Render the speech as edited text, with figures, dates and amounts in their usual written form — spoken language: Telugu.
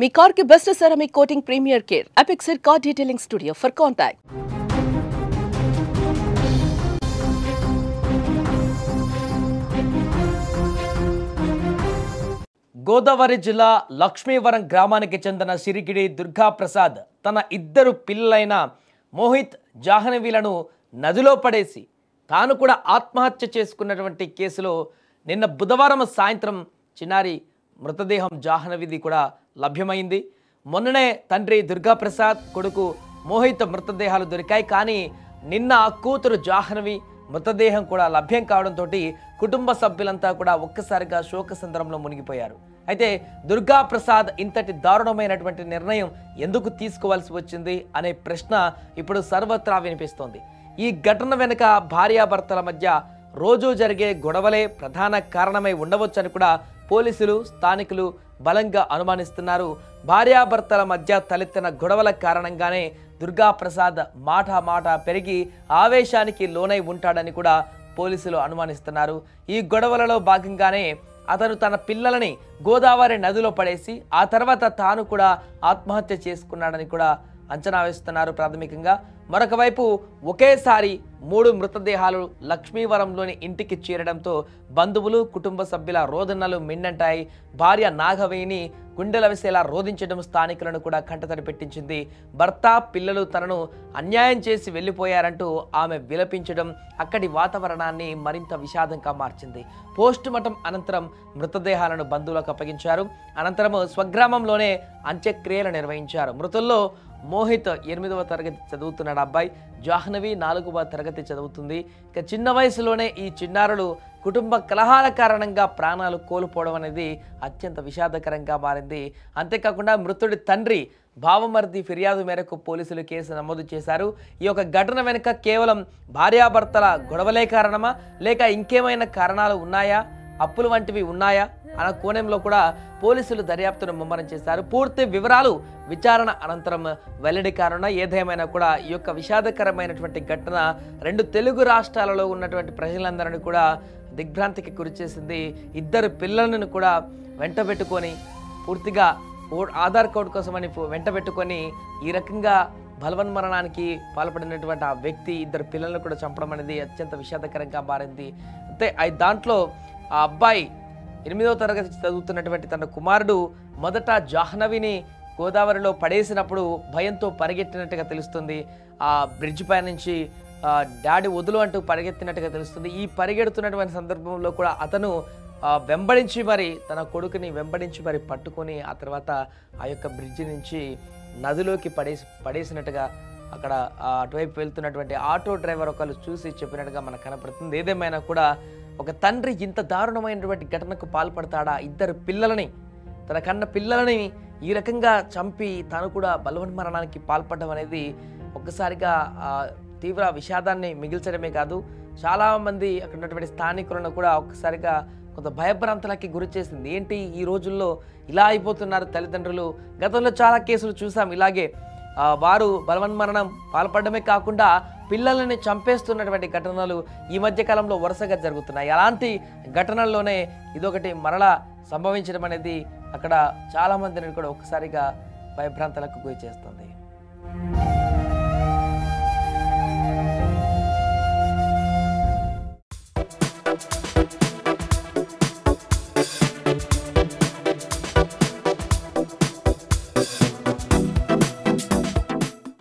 మీ కార్ కి best ceramic coating premier care అపెక్సర్ car detailing studio for contact. Godavari జిల్లా లక్ష్మీవరం గ్రామానికి చెందిన సిరిగిడి దుర్గాప్రసాద్ తన ఇద్దరు పిల్లలైన మోహిత్ జాహ్నవీలను నదిలో పడేసి తాను కూడా ఆత్మహత్య చేసుకున్నటువంటి కేసులో నిన్న బుధవారం సాయంత్రం చిన్నారి మృతదేహం జాహ్నవిది కూడా లభ్యమైంది. మొన్ననే తండ్రి దుర్గాప్రసాద్ కొడుకు మోహిత్ మృతదేహాలు దొరికాయి. కానీ నిన్న కూతురు జాహ్నవి మృతదేహం కూడా లభ్యం కావడంతో కుటుంబ సభ్యులంతా కూడా ఒక్కసారిగా శోకసంద్రంలో మునిగిపోయారు. అయితే దుర్గాప్రసాద్ ఇంతటి దారుణమైనటువంటి నిర్ణయం ఎందుకు తీసుకోవాల్సి వచ్చింది అనే ప్రశ్న ఇప్పుడు సర్వత్రా వినిపిస్తోంది. ఈ ఘటన వెనుక భార్యాభర్తల మధ్య రోజు జరిగే గొడవలే ప్రధాన కారణమై ఉండవచ్చని కూడా పోలీసులు స్థానికులు బలంగా అనుమానిస్తున్నారు. భార్యాభర్తల మధ్య తలెత్తిన గొడవల కారణంగానే దుర్గాప్రసాద్ మాట పెరిగి ఆవేశానికి లోనై ఉంటాడని కూడా పోలీసులు అనుమానిస్తున్నారు. ఈ గొడవలలో భాగంగానే అతను తన పిల్లలని గోదావరి నదిలో పడేసి ఆ తర్వాత తాను కూడా ఆత్మహత్య చేసుకున్నాడని కూడా అంచనా వేస్తున్నారు ప్రాథమికంగా. మరొక వైపు ఒకేసారి 3 మృతదేహాలు లక్ష్మీవరంలోని ఇంటికి చేరడంతో బంధువులు కుటుంబ సభ్యుల రోదనలు మిన్నంటాయి. భార్య నాగవేణి గుండెల విసేలా రోధించడం స్థానికులను కూడా కంటతడి పెట్టించింది. భర్త పిల్లలు తనను అన్యాయం చేసి వెళ్ళిపోయారంటూ ఆమె విలపించడం అక్కడి వాతావరణాన్ని మరింత విషాదంగా మార్చింది. పోస్టుమార్టం అనంతరం మృతదేహాలను బంధువులకు అప్పగించారు. అనంతరం స్వగ్రామంలోనే అంత్యక్రియలు నిర్వహించారు. మృతుల్లో మోహిత్ 8వ తరగతి చదువుతున్నాడు అబ్బాయి, జాహ్నవి 4వ తరగతి చదువుతుంది. ఇక చిన్న వయసులోనే ఈ చిన్నారులు కుటుంబ కలహాల కారణంగా ప్రాణాలు కోల్పోవడం అనేది అత్యంత విషాదకరంగా మారింది. అంతేకాకుండా మృతుడి తండ్రి భావమర్ది ఫిర్యాదు మేరకు పోలీసులు కేసు నమోదు చేశారు. ఈ యొక్క ఘటన వెనుక కేవలం భార్యాభర్తల గొడవలే కారణమా, లేక ఇంకేమైనా కారణాలు ఉన్నాయా, అప్పులు వంటివి ఉన్నాయా అన్న కోణంలో కూడా పోలీసులు దర్యాప్తును ముమ్మరం చేశారు. పూర్తి వివరాలు విచారణ అనంతరం వెల్లడి కానున్నాయి. ఏదేమైనా కూడా ఈ యొక్క విషాదకరమైనటువంటి ఘటన 2 తెలుగు రాష్ట్రాలలో ఉన్నటువంటి ప్రజలందరినీ కూడా దిగ్భ్రాంతికి గురిచేసింది. ఇద్దరు పిల్లలను కూడా వెంటబెట్టుకొని పూర్తిగా ఆధార్ కార్డు కోసమని వెంటబెట్టుకొని ఈ రకంగా బలవన్మరణానికి పాల్పడినటువంటి ఆ వ్యక్తి ఇద్దరు పిల్లలను కూడా చంపడం అనేది అత్యంత విషాదకరంగా మారింది. అయితే దాంట్లో ఆ అబ్బాయి 8వ తరగతి చదువుతున్నటువంటి తన కుమారుడు మొదట జాహ్నవిని గోదావరిలో పడేసినప్పుడు భయంతో పరిగెత్తినట్టుగా తెలుస్తుంది. ఆ బ్రిడ్జ్ పై నుంచి డాడీ వదులు అంటూ పరిగెత్తినట్టుగా తెలుస్తుంది. ఈ పరిగెడుతున్నటువంటి సందర్భంలో కూడా అతను వెంబడించి మరి తన కొడుకుని వెంబడించి మరి పట్టుకొని ఆ తర్వాత ఆ యొక్క బ్రిడ్జి నుంచి నదిలోకి పడేసినట్టుగా అక్కడ అటువైపు వెళ్తున్నటువంటి ఆటో డ్రైవర్ ఒకళ్ళు చూసి చెప్పినట్టుగా మనకు కనపడుతుంది. ఏదేమైనా కూడా ఒక తండ్రి ఇంత దారుణమైనటువంటి ఘటనకు పాల్పడతాడా? ఇద్దరు పిల్లలని, తన కన్న పిల్లలని ఈ రకంగా చంపి తాను కూడా బలవన్మరణానికి పాల్పడడం అనేది ఒక్కసారిగా తీవ్ర విషాదాన్ని మిగిల్చడమే కాదు, చాలామంది అక్కడ ఉన్నటువంటి స్థానికులను కూడా ఒక్కసారిగా కొంత భయభ్రాంతులకి గురి చేసింది. ఏంటి ఈ రోజుల్లో ఇలా అయిపోతున్నారు తల్లిదండ్రులు? గతంలో చాలా కేసులు చూసాం ఇలాగే. వారు బలవన్మరణం పాల్పడమే కాకుండా పిల్లల్ని చంపేస్తున్నటువంటి ఘటనలు ఈ మధ్య కాలంలో వరుసగా జరుగుతున్నాయి. అలాంటి ఘటనల్లోనే ఇదొకటి మరలా సంభవించడం అనేది అక్కడ చాలామందిని కూడా ఒక్కసారిగా భయభ్రాంతులకు గురి చేస్తుంది.